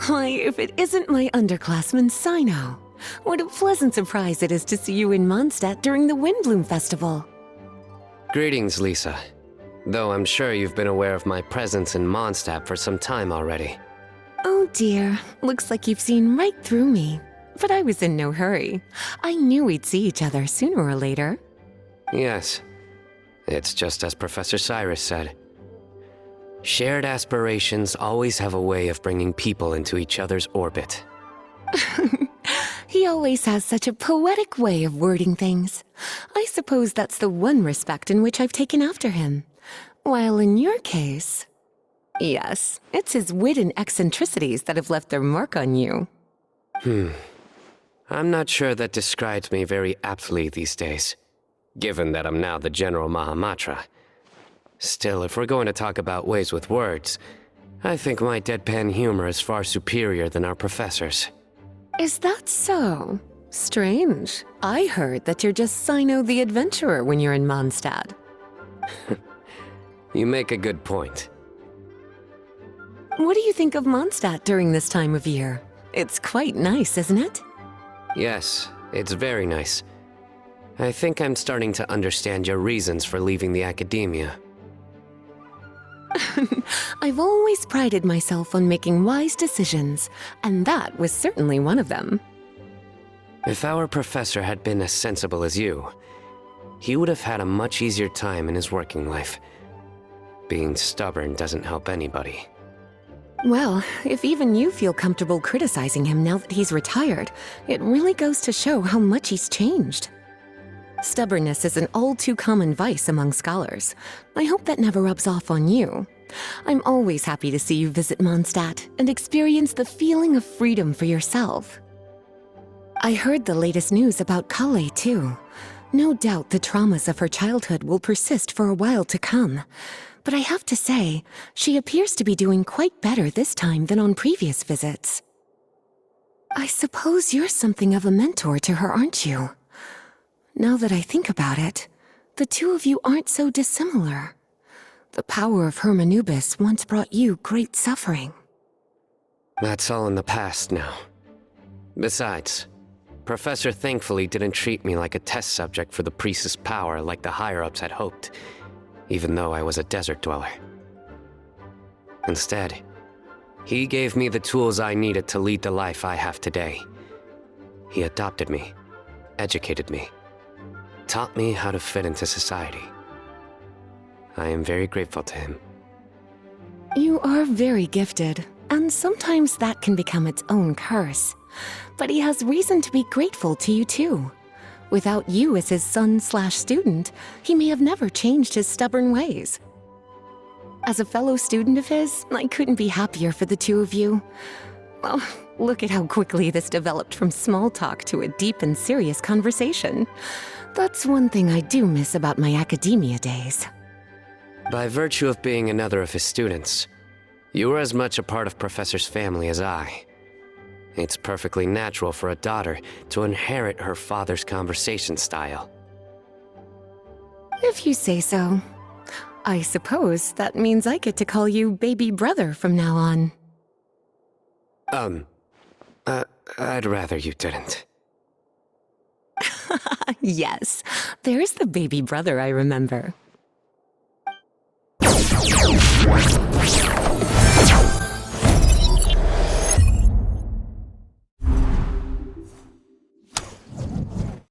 Why, if it isn't my underclassman, Cyno. What a pleasant surprise it is to see you in Mondstadt during the Winblume Festival. Greetings, Lisa. Though I'm sure you've been aware of my presence in Mondstadt for some time already. Oh dear, looks like you've seen right through me. But I was in no hurry. I knew we'd see each other sooner or later. Yes. It's just as Professor Cyrus said. Shared aspirations always have a way of bringing people into each other's orbit. He always has such a poetic way of wording things. I suppose that's the one respect in which I've taken after him. While in your case... Yes, it's his wit and eccentricities that have left their mark on you. I'm not sure that describes me very aptly these days, given that I'm now the General Mahamatra. Still, if we're going to talk about ways with words, I think my deadpan humor is far superior than our professor's. Is that so? Strange. I heard that you're just Cyno the Adventurer when you're in Mondstadt. You make a good point. What do you think of Mondstadt during this time of year? It's quite nice, isn't it? Yes, it's very nice. I think I'm starting to understand your reasons for leaving the academia. I've always prided myself on making wise decisions, and that was certainly one of them. If our professor had been as sensible as you, he would have had a much easier time in his working life. Being stubborn doesn't help anybody. Well, if even you feel comfortable criticizing him now that he's retired, it really goes to show how much he's changed. Stubbornness is an all-too-common vice among scholars. I hope that never rubs off on you. I'm always happy to see you visit Mondstadt and experience the feeling of freedom for yourself. I heard the latest news about Kale, too. No doubt the traumas of her childhood will persist for a while to come. But I have to say, she appears to be doing quite better this time than on previous visits. I suppose you're something of a mentor to her, aren't you? Now that I think about it, the two of you aren't so dissimilar. The power of Hermanubis once brought you great suffering. That's all in the past now. Besides, Professor thankfully didn't treat me like a test subject for the priest's power like the higher-ups had hoped, even though I was a desert dweller. Instead, he gave me the tools I needed to lead the life I have today. He adopted me, educated me, taught me how to fit into society. I am very grateful to him. You are very gifted, and sometimes that can become its own curse. But he has reason to be grateful to you too. Without you as his son/student, he may have never changed his stubborn ways. As a fellow student of his, I couldn't be happier for the two of you. Well, look at how quickly this developed from small talk to a deep and serious conversation. That's one thing I do miss about my academia days. By virtue of being another of his students, you are as much a part of Professor's family as I. It's perfectly natural for a daughter to inherit her father's conversation style. If you say so. I suppose that means I get to call you baby brother from now on. I'd rather you didn't. Yes, there's the baby brother I remember.